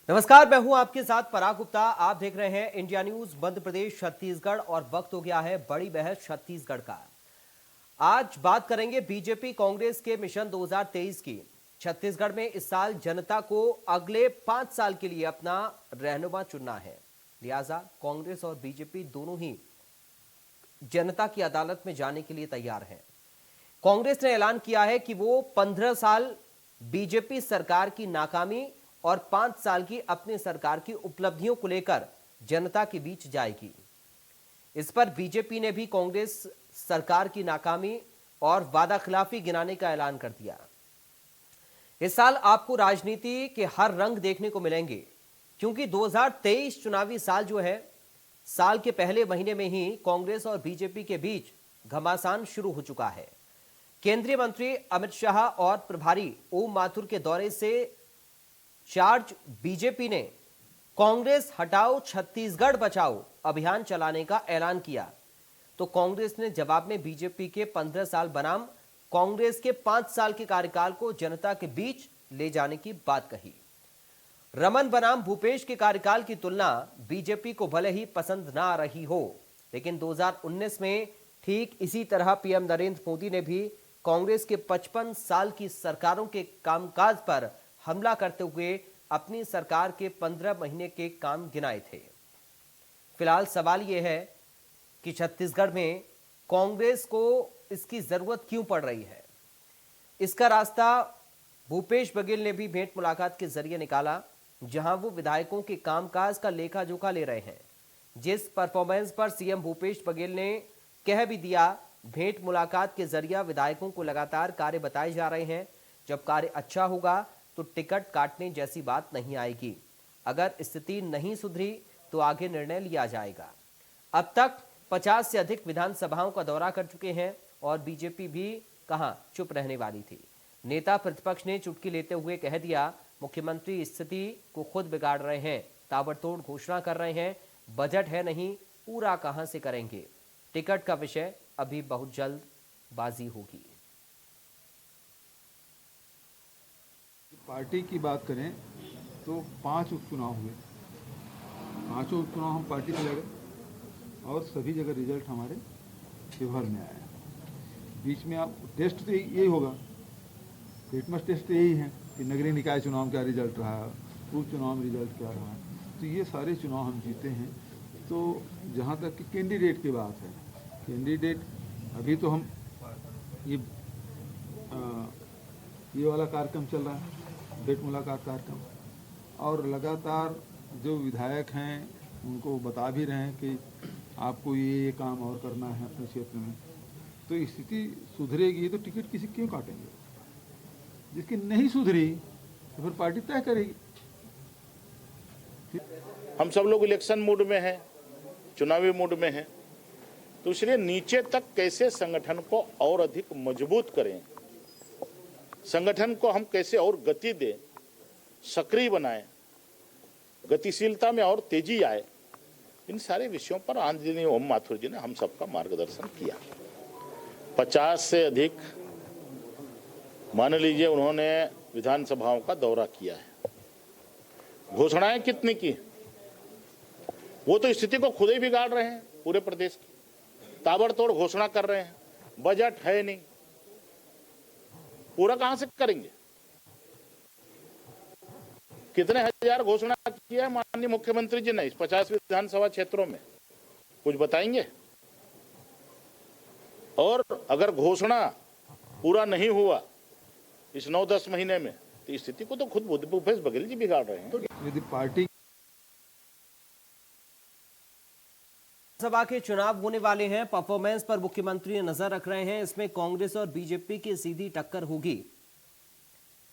नमस्कार, मैं हूं आपके साथ पराग गुप्ता। आप देख रहे हैं इंडिया न्यूज मध्य प्रदेश छत्तीसगढ़ और वक्त हो गया है बड़ी बहस छत्तीसगढ़ का। आज बात करेंगे बीजेपी कांग्रेस के मिशन 2023 की। छत्तीसगढ़ में इस साल जनता को अगले 5 साल के लिए अपना रहनुमा चुनना है। लिहाजा कांग्रेस और बीजेपी दोनों ही जनता की अदालत में जाने के लिए तैयार हैं। कांग्रेस ने ऐलान किया है कि वो 15 साल बीजेपी सरकार की नाकामी और 5 साल की अपनी सरकार की उपलब्धियों को लेकर जनता के बीच जाएगी। इस पर बीजेपी ने भी कांग्रेस सरकार की नाकामी और वादाखिलाफी गिनाने का ऐलान कर दिया। इस साल आपको राजनीति के हर रंग देखने को मिलेंगे, क्योंकि 2023 चुनावी साल जो है, साल के पहले महीने में ही कांग्रेस और बीजेपी के बीच घमासान शुरू हो चुका है। केंद्रीय मंत्री अमित शाह और प्रभारी ओम माथुर के दौरे से चार्ज बीजेपी ने कांग्रेस हटाओ छत्तीसगढ़ बचाओ अभियान चलाने का ऐलान किया, तो कांग्रेस ने जवाब में बीजेपी के 15 साल बनाम कांग्रेस के 5 साल के कार्यकाल को जनता के बीच ले जाने की बात कही। रमन बनाम भूपेश के कार्यकाल की तुलना बीजेपी को भले ही पसंद ना आ रही हो, लेकिन 2019 में ठीक इसी तरह पीएम नरेंद्र मोदी ने भी कांग्रेस के 55 साल की सरकारों के कामकाज पर हमला करते हुए अपनी सरकार के 15 महीने के काम गिनाए थे। फिलहाल सवाल यह है कि छत्तीसगढ़ में कांग्रेस को इसकी जरूरत क्यों पड़ रही है। इसका रास्ता भूपेश बघेल ने भी भेंट मुलाकात के जरिए निकाला, जहां वो विधायकों के कामकाज का लेखा जोखा ले रहे हैं। जिस परफॉर्मेंस पर सीएम भूपेश बघेल ने कह भी दिया, भेंट मुलाकात के जरिए विधायकों को लगातार कार्य बताए जा रहे हैं। जब कार्य अच्छा होगा तो टिकट काटने जैसी बात नहीं आएगी। अगर स्थिति नहीं सुधरी तो आगे निर्णय लिया जाएगा। अब तक 50 से अधिक विधानसभाओं का दौरा कर चुके हैं और बीजेपी भी कहां चुप रहने वाली थी। नेता प्रतिपक्ष ने चुटकी लेते हुए कह दिया, मुख्यमंत्री स्थिति को खुद बिगाड़ रहे हैं, ताबड़तोड़ घोषणा कर रहे हैं, बजट है नहीं, पूरा कहां से करेंगे। टिकट का विषय अभी बहुत जल्द बाजी होगी। पार्टी की बात करें तो 5 उपचुनाव हुए, 5 उपचुनाव हम पार्टी से लड़े और सभी जगह रिजल्ट हमारे फेवर में आया। बीच में आप टेस्ट तो यही होगा, लिटमस टेस्ट तो यही है कि नगरीय निकाय चुनाव क्या रिजल्ट रहा, उपचुनाव में रिजल्ट क्या रहा। तो ये सारे चुनाव हम जीते हैं। तो जहाँ तक कि कैंडिडेट की बात है, कैंडिडेट अभी तो हम ये वाला कार्यक्रम चल रहा है, भेंट मुलाकात कार्यक्रम, और लगातार जो विधायक हैं उनको बता भी रहे हैं कि आपको ये काम और करना है अपने क्षेत्र में। तो स्थिति सुधरेगी तो टिकट किसी क्यों काटेंगे, जिसकी नहीं सुधरी तो फिर पार्टी तय करेगी। हम सब लोग इलेक्शन मूड में हैं, चुनावी मूड में हैं, तो इसलिए नीचे तक कैसे संगठन को और अधिक मजबूत करें, संगठन को हम कैसे और गति दें, सक्रिय बनाएं, गतिशीलता में और तेजी आए, इन सारे विषयों पर आदरणीय ओम माथुर जी ने हम सबका मार्गदर्शन किया। 50 से अधिक मान लीजिए उन्होंने विधानसभाओं का दौरा किया है। घोषणाएं कितनी की, वो तो स्थिति को खुद ही बिगाड़ रहे हैं। पूरे प्रदेश की ताबड़तोड़ घोषणा कर रहे हैं, बजट है नहीं, पूरा कहां से करेंगे। कितने हजार घोषणा की है माननीय मुख्यमंत्री जी ने इस 50 विधानसभा क्षेत्रों में, कुछ बताएंगे। और अगर घोषणा पूरा नहीं हुआ इस 9-10 महीने में, तो स्थिति को तो खुद भूपेश बघेल जी बिगाड़ रहे हैं। यदि पार्टी सभा के चुनाव होने वाले हैं, परफॉर्मेंस पर मुख्यमंत्री नजर रख रहे हैं। इसमें कांग्रेस और बीजेपी की सीधी टक्कर होगी।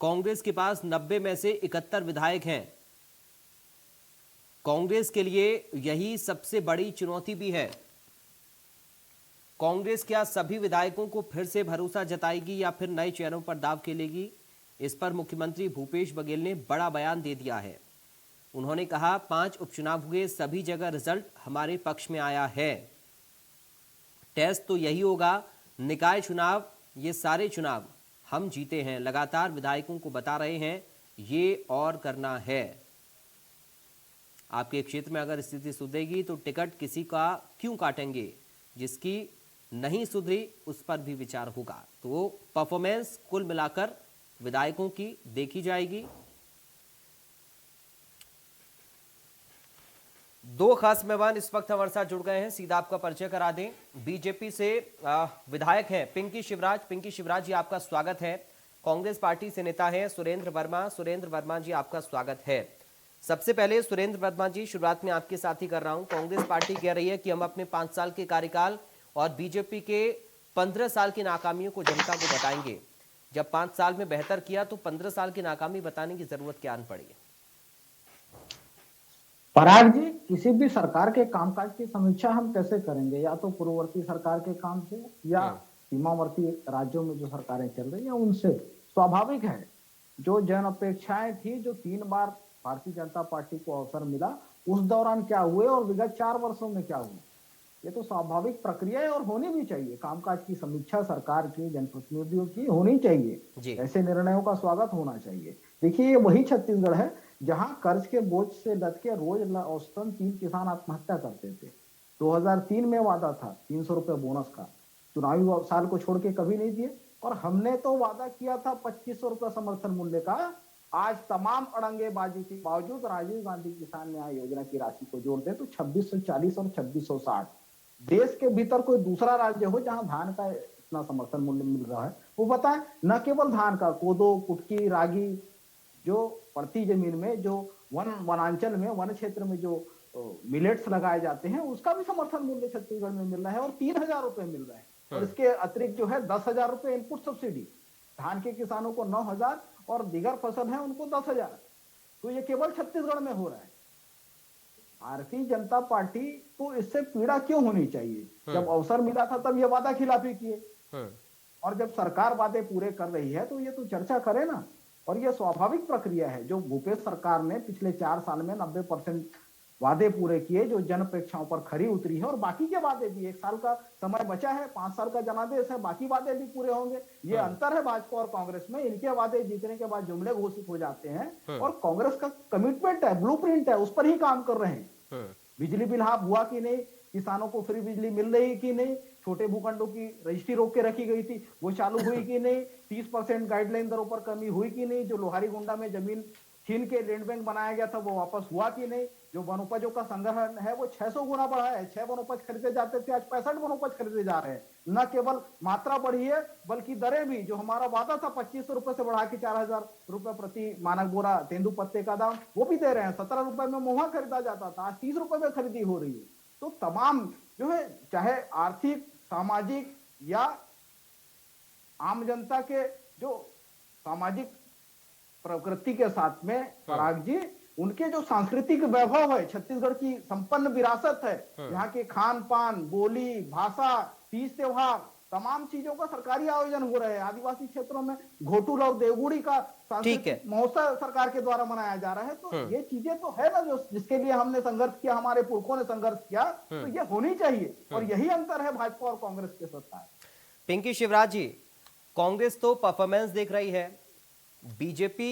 कांग्रेस के पास 90 में से 71 विधायक हैं। कांग्रेस के लिए यही सबसे बड़ी चुनौती भी है। कांग्रेस क्या सभी विधायकों को फिर से भरोसा जताएगी या फिर नए चेहरों पर दांव खेलेगी? इस पर मुख्यमंत्री भूपेश बघेल ने बड़ा बयान दे दिया है। उन्होंने कहा, 5 उपचुनाव हुए, सभी जगह रिजल्ट हमारे पक्ष में आया है। टेस्ट तो यही होगा, निकाय चुनाव, ये सारे चुनाव हम जीते हैं। लगातार विधायकों को बता रहे हैं ये और करना है। आपके क्षेत्र में अगर स्थिति सुधरेगी तो टिकट किसी का क्यों काटेंगे, जिसकी नहीं सुधरी उस पर भी विचार होगा। तो परफॉर्मेंस कुल मिलाकर विधायकों की देखी जाएगी। दो खास मेहमान इस वक्त हमारे साथ जुड़ गए हैं, सीधा आपका परिचय करा दें। बीजेपी से विधायक हैं पिंकी शिवराज। पिंकी शिवराज जी, आपका स्वागत है। कांग्रेस पार्टी से नेता हैं सुरेंद्र वर्मा। सुरेंद्र वर्मा जी, आपका स्वागत है। सबसे पहले सुरेंद्र वर्मा जी, शुरुआत में आपके साथ ही कर रहा हूं। कांग्रेस पार्टी कह रही है कि हम अपने 5 साल के कार्यकाल और बीजेपी के 15 साल की नाकामियों को जनता को बताएंगे। जब 5 साल में बेहतर किया तो 15 साल की नाकामी बताने की जरूरत क्या आन पड़ी? पराग जी, किसी भी सरकार के कामकाज की समीक्षा हम कैसे करेंगे? या तो पूर्ववर्ती सरकार के काम से, या सीमावर्ती राज्यों में जो सरकारें चल रही हैं उनसे। स्वाभाविक है, जो जन अपेक्षाएं थी, जो 3 बार भारतीय जनता पार्टी को अवसर मिला, उस दौरान क्या हुए और विगत 4 वर्षों में क्या हुआ, ये तो स्वाभाविक प्रक्रिया है और होनी भी चाहिए। कामकाज की समीक्षा सरकार की, जनप्रतिनिधियों की होनी चाहिए। ऐसे निर्णयों का स्वागत होना चाहिए। देखिए, ये वही छत्तीसगढ़ है जहां कर्ज के बोझ से लद के रोज औसतन 3 किसान आत्महत्या करते थे। 2003 में वादा था 300 रुपए बोनस का, चुनावी साल को छोड़ के कभी नहीं दिए। और हमने तो वादा किया था 2500 रुपए समर्थन मूल्य का। आज तमाम अड़ंगेबाजी के बावजूद राजीव गांधी किसान न्याय योजना की राशि को जोड़ दे तो 2640 और 2660। देश के भीतर कोई दूसरा राज्य हो जहां धान का इतना समर्थन मूल्य मिल रहा है, वो बताएं। न केवल धान का, कोदो, कुटकी, रागी, जो पड़ती जमीन में, जो वनांचल में, वन क्षेत्र में जो मिलेट्स लगाए जाते हैं, उसका भी समर्थन मूल्य छत्तीसगढ़ में मिल रहा है और 3000 रुपए मिल रहे हैं। और इसके अतिरिक्त जो है 10,000 रुपए इनपुट सब्सिडी, धान के किसानों को 9,000 और दिगर फसल है उनको 10,000। तो ये केवल छत्तीसगढ़ में हो रहा है। भारतीय जनता पार्टी को इससे पीड़ा क्यों होनी चाहिए? जब अवसर मिला था तब ये वादा खिलाफी किए, और जब सरकार वादे पूरे कर रही है तो ये तो चर्चा करे ना। और ये स्वाभाविक प्रक्रिया है। जो भूपेश सरकार ने पिछले 4 साल में 90% वादे पूरे किए, जो जन अपेक्षाओं पर खरी उतरी है, और बाकी के वादे भी, 1 साल का समय बचा है, 5 साल का जनादेश है, बाकी वादे भी पूरे होंगे। ये अंतर है भाजपा और कांग्रेस में। इनके वादे जीतने के बाद जुमले घोषित हो जाते हैं, और कांग्रेस का कमिटमेंट है, ब्लूप्रिंट है, उस पर ही काम कर रहे हैं। बिजली बिल हाफ हुआ कि नहीं, किसानों को फ्री बिजली मिल रही कि नहीं, छोटे भूखंडों की रजिस्ट्री रोक के रखी गई थी वो चालू हुई कि नहीं, 30% गाइडलाइन दरों पर कमी हुई कि नहीं, जो लोहारी गुंडा में जमीन छीन के लैंड बैंक बनाया गया था वो वापस हुआ कि नहीं, जो वनोपजों का संग्रहण है वो 600 गुना बढ़ा है। 6 वनोपज खरीदे जाते थे, आज 65 वनोपज खरीदे जा रहे हैं। न केवल मात्रा बढ़ी है बल्कि दरें भी, जो हमारा वादा था 2500 रुपए से बढ़ा के 4000 रुपए प्रति मानक बोरा तेंदू पत्ते का दाम, वो भी दे रहे हैं। 17 रुपए में महुआ खरीदा जाता था, आज 30 रुपए में खरीदी हो रही है। तो तमाम जो है, चाहे आर्थिक, सामाजिक या आम जनता के जो सामाजिक प्रकृति के साथ में, पराग जी, उनके जो सांस्कृतिक वैभव है, छत्तीसगढ़ की संपन्न विरासत है, यहाँ के खान पान, बोली, भाषा, तीज त्योहार, तमाम चीजों का सरकारी आयोजन हो रहे हैं। आदिवासी क्षेत्रों में घोटुल और देवगुड़ी का सांस्कृतिक महोत्सव सरकार के द्वारा मनाया जा रहा है। तो ये चीजें तो है ना, जो जिसके लिए हमने संघर्ष किया, हमारे पुरखों ने संघर्ष किया, तो ये होनी चाहिए। और यही अंतर है भाजपा और कांग्रेस के सत्ता। पिंकी शिवराज जी, कांग्रेस तो परफॉर्मेंस देख रही है, बीजेपी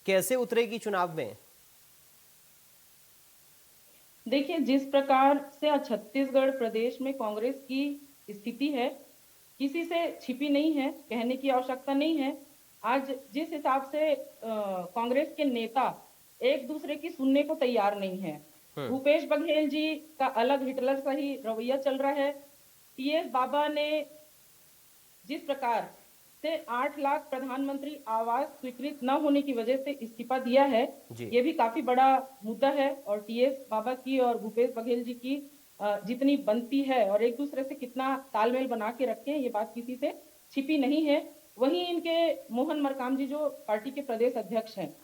कैसे उतरेगी चुनाव में? देखिए, जिस प्रकार से छत्तीसगढ़ प्रदेश में कांग्रेस की स्थिति है, किसी से छिपी नहीं है, कहने की आवश्यकता नहीं है। आज जिस हिसाब से कांग्रेस के नेता एक दूसरे की सुनने को तैयार नहीं है, भूपेश बघेल जी का अलग हिटलर सा ही रवैया चल रहा है। टीएस बाबा ने जिस प्रकार से 8 लाख प्रधानमंत्री आवास स्वीकृत न होने की वजह से इस्तीफा दिया है, ये भी काफी बड़ा मुद्दा है। और टीएस बाबा की और भूपेश बघेल जी की जितनी बनती है और एक दूसरे से कितना तालमेल बना के रखे हैं, ये बात किसी से छिपी नहीं है। वहीं इनके मोहन मरकाम जी, जो पार्टी के प्रदेश अध्यक्ष हैं,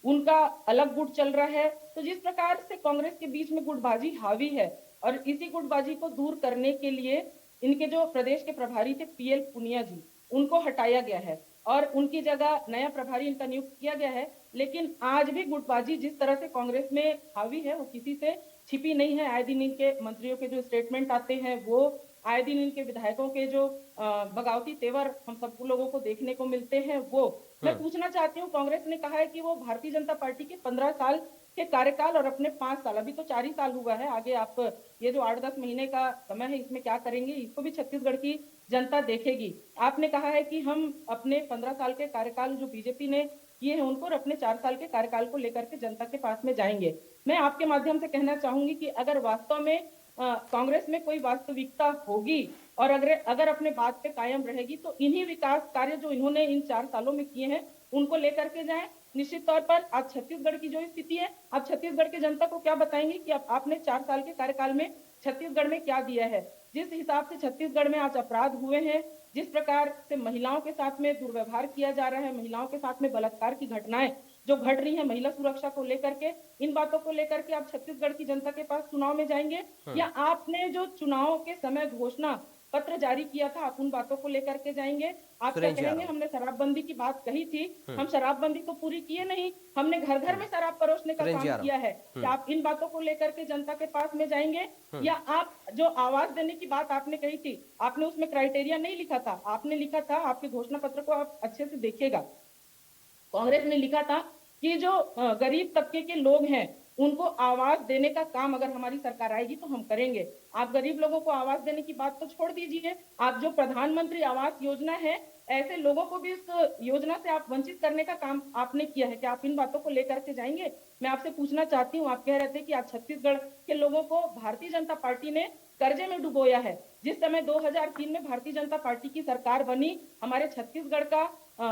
उनका अलग गुट चल रहा है। तो जिस प्रकार से कांग्रेस के बीच में गुटबाजी हावी है, और इसी गुटबाजी को दूर करने के लिए इनके जो प्रदेश के प्रभारी थे पीएल पुनिया जी, उनको हटाया गया है और उनकी जगह नया प्रभारी इनका नियुक्त किया गया है। लेकिन आज भी गुटबाजी जिस तरह से कांग्रेस में हावी है, वो किसी से छिपी नहीं है। आए दिन इनके मंत्रियों के जो स्टेटमेंट आते हैं, वो आए दिन इनके विधायकों के जो बगावती तेवर हम सब लोगों को देखने को मिलते हैं, वो मैं पूछना चाहती हूँ। कांग्रेस ने कहा है कि वो भारतीय जनता पार्टी के 15 साल के कार्यकाल और अपने 5 साल, अभी तो 4 ही साल हुआ है, आगे आप ये जो 8-10 महीने का समय है इसमें क्या करेंगे, इसको भी छत्तीसगढ़ की जनता देखेगी। आपने कहा है कि हम अपने 15 साल के कार्यकाल जो बीजेपी ने किए हैं उनको और अपने 4 साल के कार्यकाल को लेकर के जनता के पास में जाएंगे। मैं आपके माध्यम से कहना चाहूंगी कि अगर वास्तव में कांग्रेस में कोई वास्तविकता होगी और अगर अपने बात पे कायम रहेगी तो इन्हीं विकास कार्य जो इन्होंने इन 4 सालों में किए हैं उनको लेकर के जाएं। निश्चित तौर पर आज छत्तीसगढ़ की जो स्थिति है, आप छत्तीसगढ़ की जनता को क्या बताएंगे कि आपने 4 साल के कार्यकाल में छत्तीसगढ़ में क्या दिया है। जिस हिसाब से छत्तीसगढ़ में आज अपराध हुए हैं, जिस प्रकार से महिलाओं के साथ में दुर्व्यवहार किया जा रहा है, महिलाओं के साथ में बलात्कार की घटनाएं जो घट रही है, महिला सुरक्षा को लेकर के, इन बातों को लेकर के आप छत्तीसगढ़ की जनता के पास चुनाव में जाएंगे या आपने जो चुनाव के समय घोषणा पत्र जारी किया था आप उन बातों को लेकर के जाएंगे। आप क्या कहेंगे, हमने शराबबंदी की बात कही थी, हम शराबबंदी तो पूरी किए नहीं, हमने घर घर में शराब परोसने का काम किया है। क्या आप इन बातों को लेकर के जनता के पास में जाएंगे या आप जो आवाज देने की बात आपने कही थी, आपने उसमें क्राइटेरिया नहीं लिखा था, आपने लिखा था, आपके घोषणा पत्र को आप अच्छे से देखिएगा, कांग्रेस ने लिखा था कि जो गरीब तबके के लोग हैं उनको आवाज देने का काम अगर हमारी सरकार आएगी तो हम करेंगे। आप गरीब लोगों को आवाज देने की बात तो छोड़ दीजिए, आप जो प्रधानमंत्री आवास योजना है ऐसे लोगों को भी इस योजना से आप वंचित करने का काम आपने किया है। क्या आप इन बातों को लेकर के जाएंगे? मैं आपसे पूछना चाहती हूँ, आप कह रहे थे कि आज छत्तीसगढ़ के लोगों को भारतीय जनता पार्टी ने कर्जे में डुबोया है। जिस समय 2003 में भारतीय जनता पार्टी की सरकार बनी, हमारे छत्तीसगढ़ का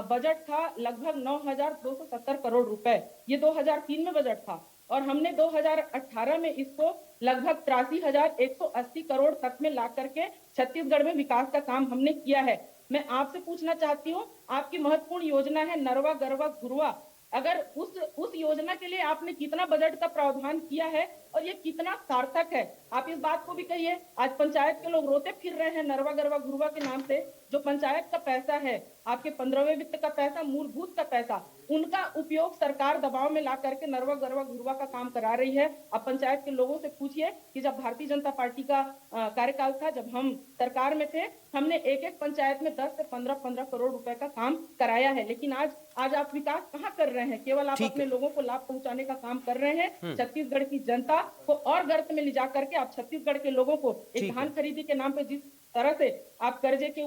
बजट था लगभग 9,270 करोड़ रुपए, ये 2003 में बजट था और हमने 2018 में इसको लगभग 83,180 करोड़ तक में ला करके छत्तीसगढ़ में विकास का काम हमने किया है। मैं आपसे पूछना चाहती हूँ, आपकी महत्वपूर्ण योजना है नरवा गरवा घुरवा, अगर उस योजना के लिए आपने कितना बजट का प्रावधान किया है और ये कितना सार्थक है, आप इस बात को भी कहिए। आज पंचायत के लोग रोते फिर रहे हैं नरवा गरवा घुरवा के नाम से। जो पंचायत का पैसा है, आपके 15वें वित्त का पैसा, मूलभूत का पैसा, उनका उपयोग सरकार दबाव में ला करके नरवा गरवा घुरवा का काम करा रही है। अब पंचायत के लोगों से पूछिए कि जब भारतीय जनता पार्टी का कार्यकाल था, जब हम सरकार में थे, हमने एक एक पंचायत में 10 से 15 करोड़ रुपए का काम कराया है। लेकिन आज आप विकास कहाँ कर रहे हैं? केवल आप अपने लोगों को लाभ पहुंचाने का काम कर रहे हैं। छत्तीसगढ़ की जनता को और गर्त में ले जा करके आप छत्तीसगढ़ के लोगों को एक धान खरीदी के नाम पे जिस तरह से आप कर्जे के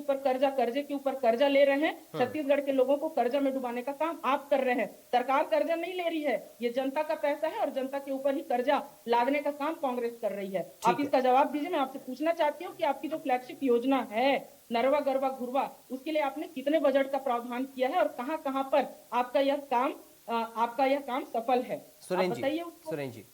ऊपर कर्जा ले रहे हैं, छत्तीसगढ़ के लोगों को कर्जा में डुबाने का काम आप कर रहे हैं। सरकार कर्जा नहीं ले रही है, ये जनता का पैसा है और जनता के ऊपर ही कर्जा लादने का काम कांग्रेस कर रही है। आप इसका जवाब दीजिए। मैं आपसे पूछना चाहती हूँ कि आपकी जो फ्लैगशिप योजना है नरवा गरवा घुरवा, उसके लिए आपने कितने बजट का प्रावधान किया है और कहां पर आपका यह काम सफल है? बताइए। सुरेन जी।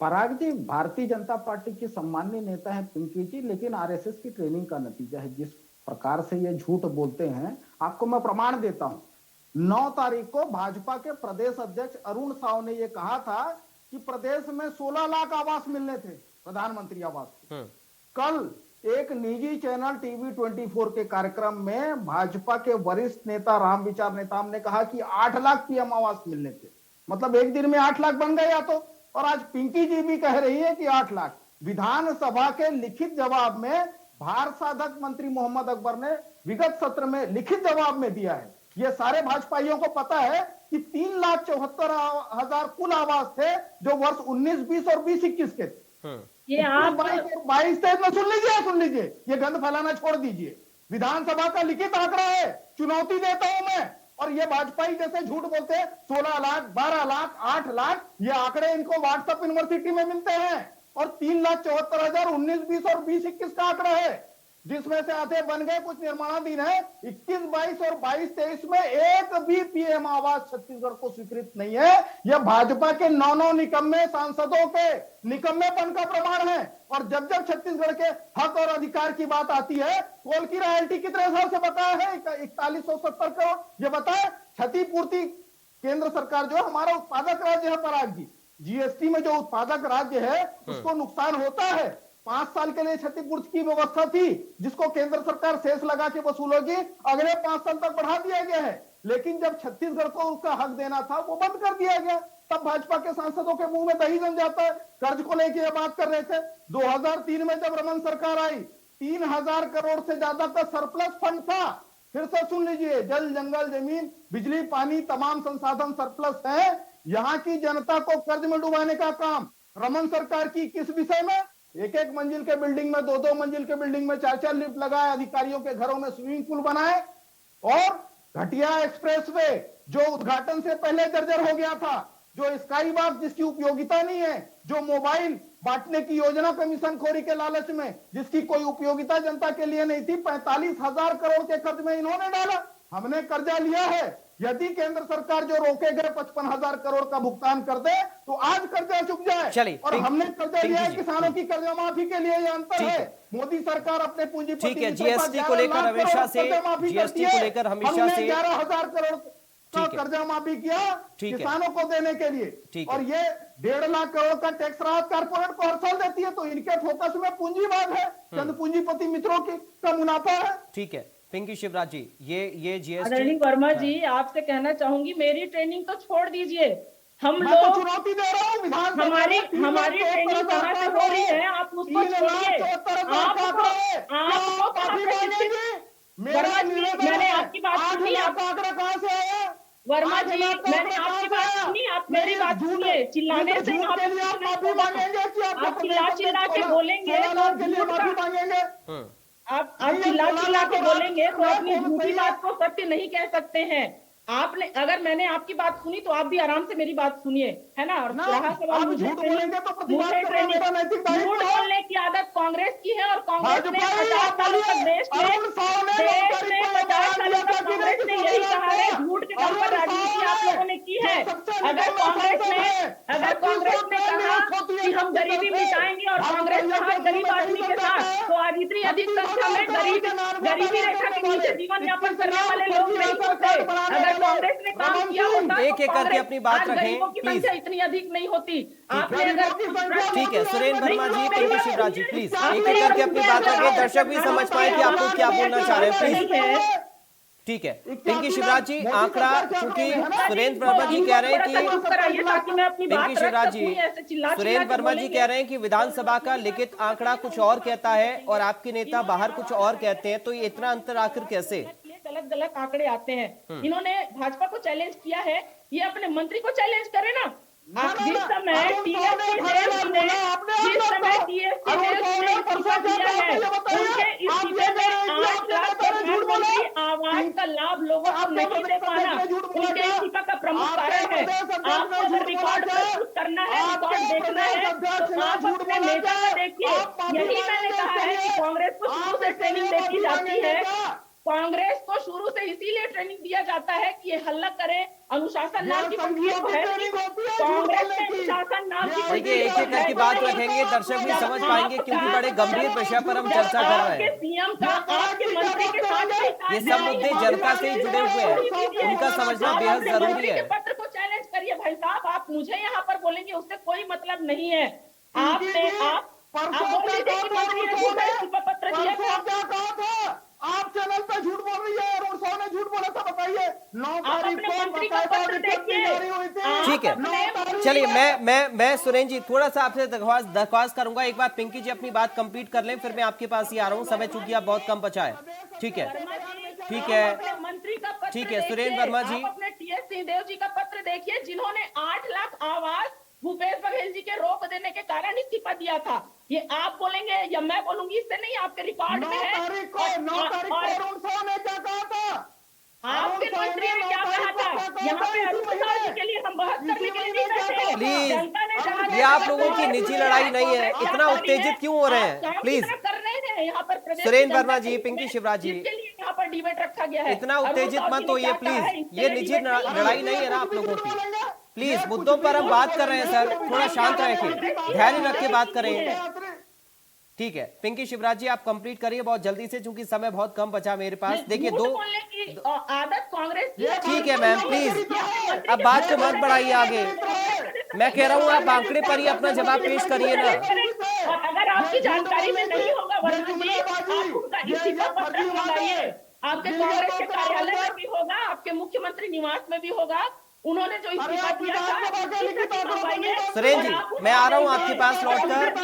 पराग जी, भारतीय जनता पार्टी की सम्माननीय नेता है पिंकी जी, लेकिन आरएसएस की ट्रेनिंग का नतीजा है। जिस प्रकार से ये झूठ बोलते हैं, आपको मैं प्रमाण देता हूं। 9 तारीख को भाजपा के प्रदेश अध्यक्ष अरुण साव ने ये कहा था कि प्रदेश में 16 लाख आवास मिलने थे, प्रधानमंत्री आवास के। कल एक निजी चैनल टीवी 24 के कार्यक्रम में भाजपा के वरिष्ठ नेता रामविचार नेताम ने कहा कि 8 लाख पीएम आवास मिलने थे। मतलब एक दिन में 8 लाख बन गया। तो और आज पिंकी जी भी कह रही है कि 8 लाख। विधानसभा के लिखित जवाब में भार साधक मंत्री मोहम्मद अकबर ने विगत सत्र में लिखित जवाब में दिया है। ये सारे भाजपाइयों को पता है कि 3,74,000 कुल आवास थे जो वर्ष 19-20 और 20-21 के थे। ये आप 22-23 में सुन लीजिए, ये गंद फैलाना छोड़ दीजिए। विधानसभा का लिखित आंकड़ा है, चुनौती देता हूं मैं। और ये भाजपाई जैसे झूठ बोलते हैं 16 लाख, 12 लाख, 8 लाख, ये आंकड़े इनको व्हाट्सएप यूनिवर्सिटी में मिलते हैं। और 3,74,000 19-20 और 20-21 का आंकड़ा है, जिसमें से आधे बन गए, कुछ निर्माणाधीन है। 21-22 और 22-23 में एक भी पीएम आवास छत्तीसगढ़ को स्वीकृत नहीं है। यह भाजपा के 9 निकम्मे सांसदों के निकम्मेपन का प्रमाण है। और जब छत्तीसगढ़ के हक और अधिकार की बात आती है, कोल की रॉयल्टी कितने साल से बताया है? 4170 करोड़। ये बताए क्षतिपूर्ति केंद्र सरकार जो हमारा उत्पादक राज्य है पराग जी, जीएसटी में जो उत्पादक राज्य है उसको नुकसान होता है। 5 साल के लिए क्षतिपूर्ति की व्यवस्था थी, जिसको केंद्र सरकार शेष लगा के वसूलोगी, अगले 5 साल तक बढ़ा दिया गया है। लेकिन जब छत्तीसगढ़ को उसका हक देना था वो बंद कर दिया गया। तब भाजपा के सांसदों के मुंह में दही जम जाता है। कर्ज को लेकर बात कर रहे थे। 2003 में जब रमन सरकार आई, 3,000 करोड़ से ज्यादा का सरप्लस फंड था। फिर से सुन लीजिए, जल, जंगल, जमीन, बिजली, पानी, तमाम संसाधन सरप्लस है। यहाँ की जनता को कर्ज में डुबाने का काम रमन सरकार की किस विषय में? एक एक मंजिल के बिल्डिंग में, दो दो मंजिल के बिल्डिंग में 4-4 लिफ्ट लगाए, अधिकारियों के घरों में स्विमिंग पूल बनाए, और घटिया एक्सप्रेसवे जो उद्घाटन से पहले जर्जर हो गया था, जो स्काई वॉक जिसकी उपयोगिता नहीं है, जो मोबाइल बांटने की योजना कमीशन खोरी के लालच में जिसकी कोई उपयोगिता जनता के लिए नहीं थी, 45,000 करोड़ के कर्ज में इन्होंने डाला। हमने कर्जा लिया है, यदि केंद्र सरकार जो रोके गए 55,000 करोड़ का भुगतान कर दे तो आज कर्जा चुक जाए। चलिए, और हमने कर्जा लिया है जी, किसानों की कर्जा माफी के लिए, ये अंतर ठीक है। है। मोदी सरकार अपने पूंजीपति ठीक है, जीएसटी को लेकर हमेशा से 11,000 करोड़ का कर्जा माफी किया ठीक है। किसानों को देने के लिए, ठीक है। और ये 1.5 लाख करोड़ का टैक्स राहत कारपोरेट को हर साल देती है, तो इनके फोकस में पूंजीवाद है, चंद पूंजीपति मित्रों की का मुनाफा है। ठीक है, पिंकी शिवराज जी, ये जीएसटी। आदरणीय वर्मा जी, आपसे कहना चाहूंगी, मेरी ट्रेनिंग तो छोड़ दीजिए, हम मैं तो लोग चुनौती दे रहा हूँ विधानसभा हमारी में 3 लाख ट्रेनिंग कहाँ से हो रही है, आप उसको 3 लाख छोड़िए। 74,000 आपको माफी कहाँ से मांगेंगे? वर्मा जी, मैंने आपकी बात सुनी, आप आंकड़ा कहाँ से आया? वर्मा 8 जी, लाख का मैंने आंकड़ा आपकी कहाँ बात से आया? सुनी, आप मेरी बात सुनिए, चिल्लाने से झूठ के लिए आप माफी मांगेंगे कि आप चिल्ला के बोलेंगे 16 लाख के लिए तो माफी मांगेंगे? आप चिल्ला के बोलेंगे तो अपनी झूठी बात को सत्य नहीं कह सकते हैं। आपने, अगर मैंने आपकी बात सुनी तो आप भी आराम से मेरी बात सुनिए, है ना? और रहा सवाल आप झूठ बोलेंगे तो प्रतिवाद करना मेरा नैतिक दायित्व झूठ है। बोलने की आदत कांग्रेस की है, और कांग्रेस ने भाजपा 50 सालों तक देश में 50 सालों तक कांग्रेस ने यही कहा है, झूठ के दम पर राजनीति आप लोगों ने की है। अगर कांग्रेस ने कहा कि हम गरीबी मिटाएंगे और कांग्रेस कहा गरीब आदमी के साथ, तो आज इतनी अधिक संख्या में गरीबी रेखा के नीचे जीवन यापन करने वाले लोग नहीं होते। अगर कांग्रेस ने काम किया होता एक एक करके अपनी बात आज रखें, गरीबों की प्लीज। संख्या इतनी अधिक नहीं होती। आपने अगर ठीक है, सुरेंद्र वर्मा जी, पिंकी शिवराज जी, प्लीज एक एक करके अपनी बात रखें, दर्शक भी समझ पाए कि आप लोग क्या बोलना चाह रहे हैं, प्लीज। ठीक है, पिंकी शिवराज जी, आंकड़ा चूंकि सुरेंद्र वर्मा जी कह रहे हैं कि पिंकी शिवराज जी, सुरेंद्र वर्मा जी कह रहे हैं कि विधानसभा का लिखित आंकड़ा कुछ और कहता है और आपके नेता बाहर कुछ और कहते हैं, तो ये इतना अंतर आखिर कैसे? गलत गलत आंकड़े आते हैं। इन्होंने भाजपा को चैलेंज किया है, ये अपने मंत्री को चैलेंज करे ना। जिस समय टीएससी देश ने इस्तीफा दिया है, उनके इस्तीफे में 8 लाख प्रधानमंत्री आवास का लाभ लोगों को नहीं दे पाना उनके इस्तीफा का प्रमुख कारण है। आपको अगर रिकॉर्ड प्रस्तुत करना है, रिकॉर्ड देखना है, तो आप अपने नेता का देखिए। यही मैंने कहा है कि कांग्रेस को शुरू से ट्रेनिंग देखी जाती है, कांग्रेस को शुरू से इसीलिए ट्रेनिंग दिया जाता है कि ये हल्ला करे, अनुशासन नाम की कोई चीज है नहीं। कांग्रेस में अनुशासन नाम की कोई देखिए, एक एक करके बात रखेंगे, दर्शक भी समझ पाएंगे, क्योंकि बड़े गंभीर विषय पर हम चर्चा कर रहे हैं। सीएम का आपके मंत्री के साथ ये सब मुद्दे जनता से जुड़े हुए हैं, उनका समझना बेहद जरूरी है। पत्र को चैलेंज करिए भाई साहब, आप मुझे यहाँ पर बोलेंगे उससे कोई मतलब नहीं है। आपने आप बोल दीजिए कि मंत्री ने झूठा इस्तीफा पत्र दिया था। आप चैनल पे झूठ बोल रही है और 100 ने झूठ बोला था, बताइए। 9 तारीख को ठीक है, चलिए मैं सुरेंद्र जी थोड़ा सा आपसे दरख्वास्त करूंगा, एक बार पिंकी जी अपनी बात कंप्लीट कर लें, फिर मैं आपके पास ही आ रहा हूं, समय चूंकि आप बहुत कम बचा है। ठीक है, ठीक है, मंत्री का पत्र ठीक है, सुरेंद्र वर्मा जी, अपने टीएस सिंहदेव जी का पत्र देखिए, जिन्होंने 8 लाख आवास भूपेश बघेल जी के रोक देने के कारण इस्तीफा दिया था। ये आप बोलेंगे या मैं बोलूंगी, इससे नहीं, आपके रिकॉर्ड में है। 9 तारीख को अरुण साव ने क्या कहा था? आपके मंत्री ने क्या कहा था? यहाँ पे अरुण साव जी के लिए हम बहस करने के लिए नहीं बैठे। प्लीज, ये आप लोगों की निजी लड़ाई नहीं है, इतना उत्तेजित क्यों हो रहे हैं? प्लीज, कर रहे हैं यहाँ पर सुरेंद्र वर्मा जी, पिंकी शिवराज जी, यहाँ पर डिबेट रखा गया है, इतना उत्तेजित मत होइए प्लीज, ये निजी लड़ाई नहीं है ना आप लोगों की। प्लीज, मुद्दों पर हम बात कर रहे हैं सर, थोड़ा शांत रहिए, ध्यान रख के बात करें। ठीक है, पिंकी शिवराज जी आप कंप्लीट करिए बहुत जल्दी से, क्योंकि समय बहुत कम बचा मेरे पास। देखिए, दो आदत कांग्रेस की है। ठीक है मैम, प्लीज अब बात को मत बढ़ाइए आगे। मैं कह रहा हूँ आप आंकड़े पर ही अपना जवाब पेश करिए ना। अगर आपकी जानकारी में नहीं होगा वर्मा जी, आप उनका इस्तीफा पत्र मंगाइए, आपके कांग्रेस के कार्यालय में भी होगा, आपके मुख्यमंत्री निवास में भी होगा। उन्होंने जो इस्तीफा दिया था। सुरेंद्र जी, मैं आ रहा हूँ आपके पास लौटकर,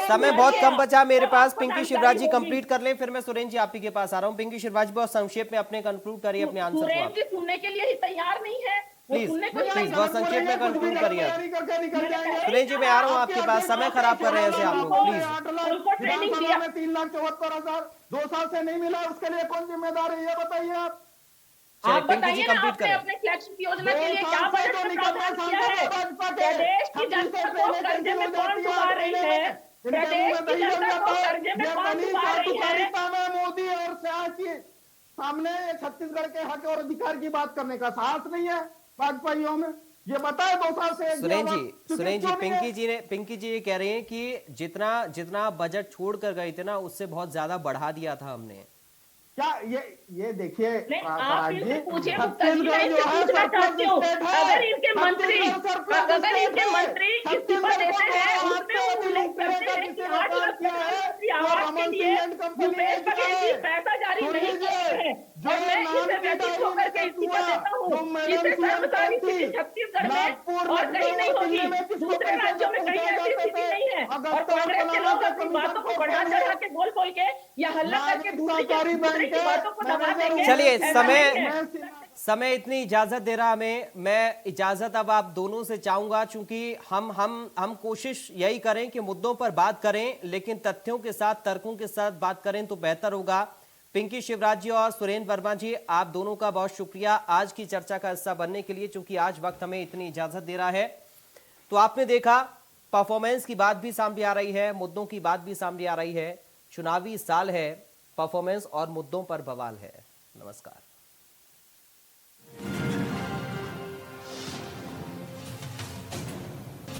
समय बहुत कम बचा मेरे पास। पिंकी शिवराज जी कंप्लीट कर लें, फिर मैं सुरेंद्र जी आप ही के पास आ रहा हूँ। पिंकी शिवराज जी बहुत संक्षेप में अपने कंक्लूड करिए अपने आंसर को। सुरेंद्र जी सुनने के लिए ही तैयार नहीं है, प्लीज उनने कुछ प्लीज नहीं बहुत कहा। संक्षेप में कंक्लूड करिए आप। तैयारी करके निकल जाएंगे। सुरेश जी मैं आ रहा हूँ आपके पास, समय खराब कर रहे हैं ऐसे आप लोग, प्लीज। 8 लाख उनको ट्रेनिंग विधानसभा दिया। में 3,74,000 2 साल से नहीं मिला, उसके लिए कौन जिम्मेदार है ये बताइए आप। चलिए आप पिंकी जी बताइए ना, कंप्लीट आपने करें। अपने फ्लैगशिप योजना के 2 लिए साल क्या से बजट जो में निकल रहे प्रावधान किया है? भाजपा के प्रदेश की 36 जनता से को ट्रेनें कर्जे कैंसिल में हो कौन जाती है डुबा रही है? इनके मुंह प्रदेश में की दही जम जनता को जाता है। कर्जे में ये कौन बनी डुबा रही है? चाटुकारिता में मोदी और शाह की सामने छत्तीसगढ़ के हक और अधिकार की बात करने का साहस नहीं है भाजपाइयों में। ये बताए 2 साल से एक सुरेन दिया जी, बात, सुरेन जी, क्यों नहीं है? पिंकी जी ये कह रहे हैं कि जितना जितना बजट छोड़ कर गए थे ना, उससे बहुत ज्यादा बढ़ा दिया था हमने। क्या ये देखिए नहीं, आप पराग इनसे जी, पूछिए, गुप्ता जी, मैं छत्तीसगढ़ इनसे जो है पूछना सरप्लस चाहती हूँ, स्टेट है। अगर इनके मंत्री इस्तीफा देते हैं, उसमें वो उल्लेख करते हैं कि 8 लाख प्रधानमंत्री आवास के लिए भूपेश बघेल जी पैसा जारी नहीं किए हैं, और मैं इससे व्यथित होकर के इस्तीफा देता हूँ। इससे सर्वसाधारण स्थिति छत्तीसगढ़ में और कहीं नहीं होगी, दूसरे राज्यों में कहीं ऐसी स्थिति नहीं है, और कांग्रेस के लोग अपनी बातों को बढ़ा चढ़ा के बोल के या हल्ला करके दूसरे की बातों को दबा देंगे। चलिए ऐसा नहीं है। समय इतनी इजाजत दे रहा हमें, मैं इजाजत अब आप दोनों से चाहूंगा, चूंकि हम कोशिश यही करें कि मुद्दों पर बात करें, लेकिन तथ्यों के साथ, तर्कों के साथ बात करें तो बेहतर होगा। पिंकी शिवराज जी और सुरेंद्र वर्मा जी, आप दोनों का बहुत शुक्रिया आज की चर्चा का हिस्सा बनने के लिए, चूंकि आज वक्त हमें इतनी इजाजत दे रहा है। तो आपने देखा, परफॉर्मेंस की बात भी सामने आ रही है, मुद्दों की बात भी सामने आ रही है। चुनावी साल है, परफॉर्मेंस और मुद्दों पर बवाल है। नमस्कार।